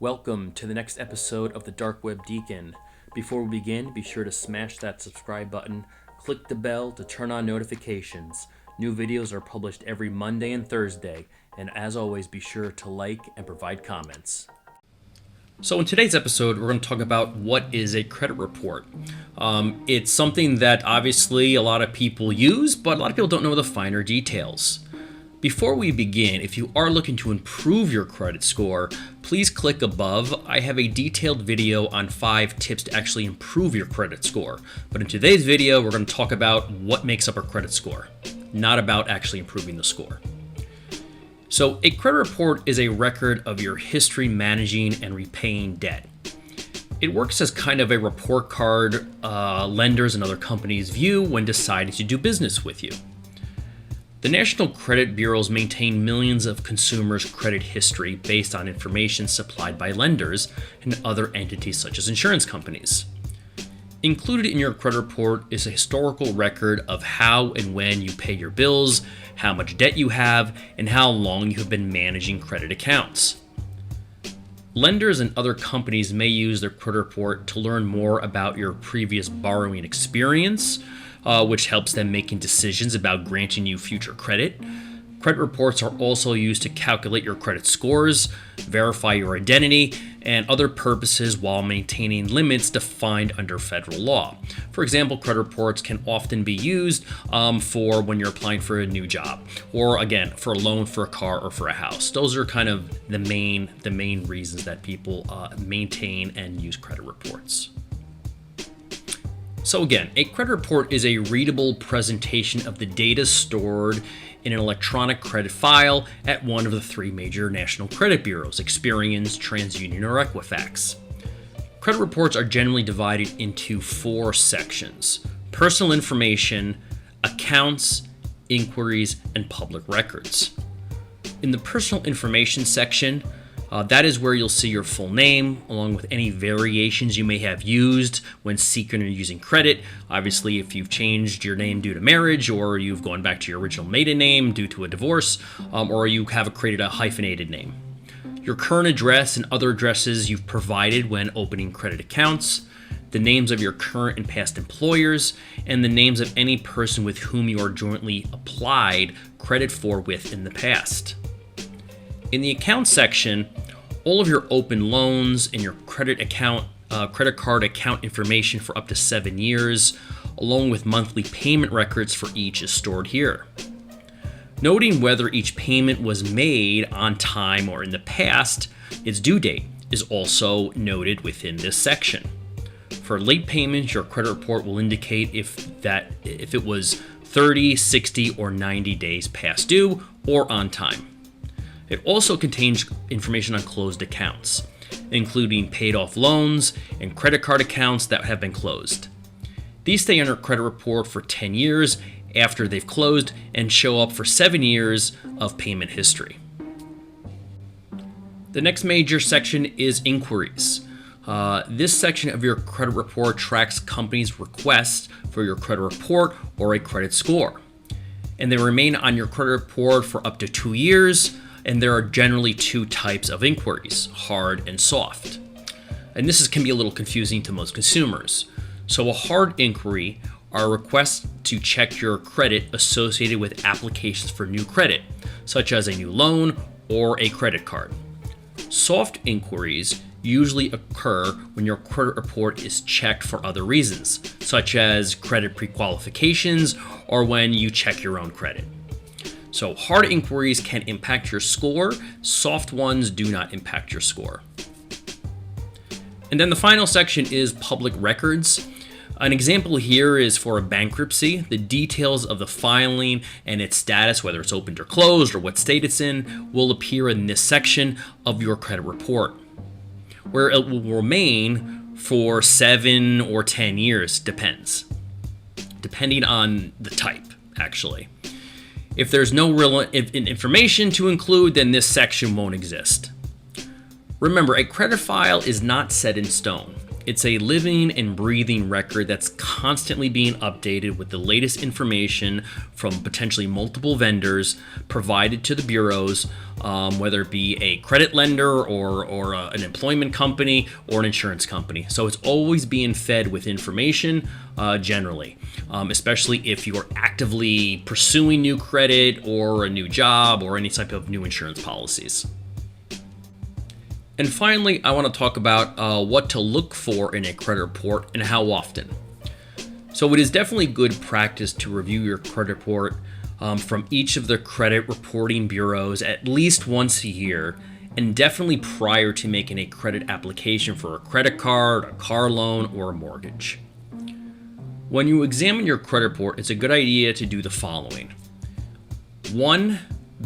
Welcome to the next episode of the Dark Web Deacon. Before we begin, be sure to smash that subscribe button, click the bell to turn on notifications. New videos are published every Monday and Thursday, and as always, be sure to like and provide comments. So in today's episode, we're going to talk about what is a credit report. It's something that obviously a lot of people use, but a lot of people don't know the finer details. Before we begin, if you are looking to improve your credit score, please click above. I have a detailed video on 5 tips to actually improve your credit score. But in today's video, we're going to talk about what makes up a credit score, not about actually improving the score. So a credit report is a record of your history managing and repaying debt. It works as kind of a report card lenders and other companies view when deciding to do business with you. The National Credit Bureaus maintain millions of consumers' credit history based on information supplied by lenders and other entities such as insurance companies. Included in your credit report is a historical record of how and when you pay your bills, how much debt you have, and how long you have been managing credit accounts. Lenders and other companies may use their credit report to learn more about your previous borrowing experience, which helps them making decisions about granting you future credit. Credit reports are also used to calculate your credit scores, verify your identity, and other purposes while maintaining limits defined under federal law. For example, credit reports can often be used for when you're applying for a new job, or again, for a loan for a car or for a house. Those are kind of the main reasons that people maintain and use credit reports. So again, a credit report is a readable presentation of the data stored in an electronic credit file at one of the 3 major national credit bureaus, Experian, TransUnion, or Equifax. Credit reports are generally divided into 4 sections: personal information, accounts, inquiries, and public records. In the personal information section, that is where you'll see your full name, along with any variations you may have used when seeking or using credit. Obviously, if you've changed your name due to marriage, or you've gone back to your original maiden name due to a divorce, or you have created a hyphenated name. Your current address and other addresses you've provided when opening credit accounts, the names of your current and past employers, and the names of any person with whom you are jointly applied credit for with in the past. In the account section, all of your open loans and your credit card account information for up to 7 years, along with monthly payment records for each, is stored here. Noting whether each payment was made on time or in the past, its due date is also noted within this section. For late payments, your credit report will indicate if it was 30, 60, or 90 days past due or on time. It also contains information on closed accounts, including paid off loans and credit card accounts that have been closed. These stay on your credit report for 10 years after they've closed and show up for 7 years of payment history. The next major section is inquiries. This section of your credit report tracks companies' requests for your credit report or a credit score, and they remain on your credit report for up to 2 years. And there are generally 2 types of inquiries, hard and soft. And this can be a little confusing to most consumers. So a hard inquiry are requests to check your credit associated with applications for new credit, such as a new loan or a credit card. Soft inquiries usually occur when your credit report is checked for other reasons, such as credit pre-qualifications or when you check your own credit. So hard inquiries can impact your score, soft ones do not impact your score. And then the final section is public records. An example here is for a bankruptcy. The details of the filing and its status, whether it's opened or closed or what state it's in, will appear in this section of your credit report, where it will remain for 7 or 10 years, depending on the type, actually. If there's no real information to include, then this section won't exist. Remember, a credit file is not set in stone. It's a living and breathing record that's constantly being updated with the latest information from potentially multiple vendors provided to the bureaus, whether it be a credit lender or an employment company or an insurance company. So it's always being fed with information generally, especially if you are actively pursuing new credit or a new job or any type of new insurance policies. And finally, I want to talk about what to look for in a credit report and how often. So it is definitely good practice to review your credit report from each of the credit reporting bureaus at least once a year, and definitely prior to making a credit application for a credit card, a car loan, or a mortgage. When you examine your credit report, it's a good idea to do the following. 1,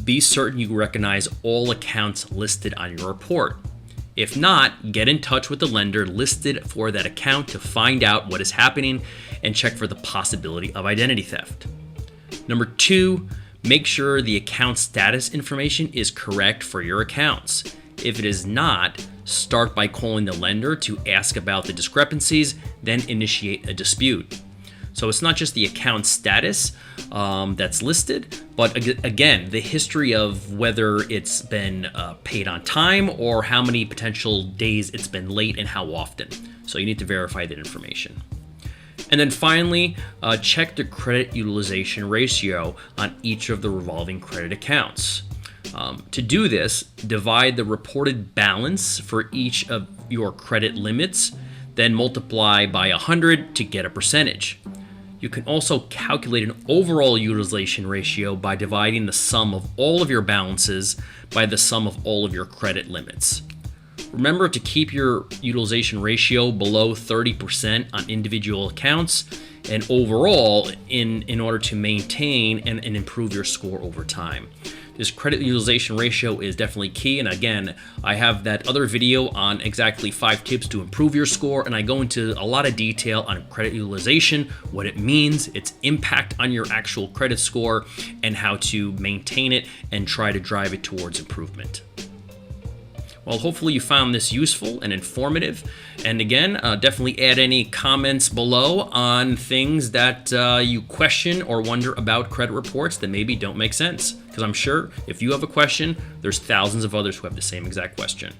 be certain you recognize all accounts listed on your report. If not, get in touch with the lender listed for that account to find out what is happening and check for the possibility of identity theft. Number 2, make sure the account status information is correct for your accounts. If it is not, start by calling the lender to ask about the discrepancies, then initiate a dispute. So it's not just the account status that's listed, but again, the history of whether it's been paid on time or how many potential days it's been late and how often. So you need to verify that information. And then finally, check the credit utilization ratio on each of the revolving credit accounts. To do this, divide the reported balance for each of your credit limits, then multiply by 100 to get a percentage. You can also calculate an overall utilization ratio by dividing the sum of all of your balances by the sum of all of your credit limits. Remember to keep your utilization ratio below 30% on individual accounts and overall in order to maintain and improve your score over time. This credit utilization ratio is definitely key. And again, I have that other video on exactly 5 tips to improve your score. And I go into a lot of detail on credit utilization, what it means, its impact on your actual credit score, and how to maintain it and try to drive it towards improvement. Well, hopefully you found this useful and informative. And again, definitely add any comments below on things that you question or wonder about credit reports that maybe don't make sense. Because I'm sure if you have a question, there's thousands of others who have the same exact question.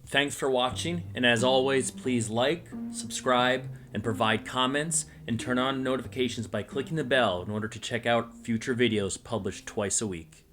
Thanks for watching, and as always, please like, subscribe, and provide comments, and turn on notifications by clicking the bell in order to check out future videos published twice a week.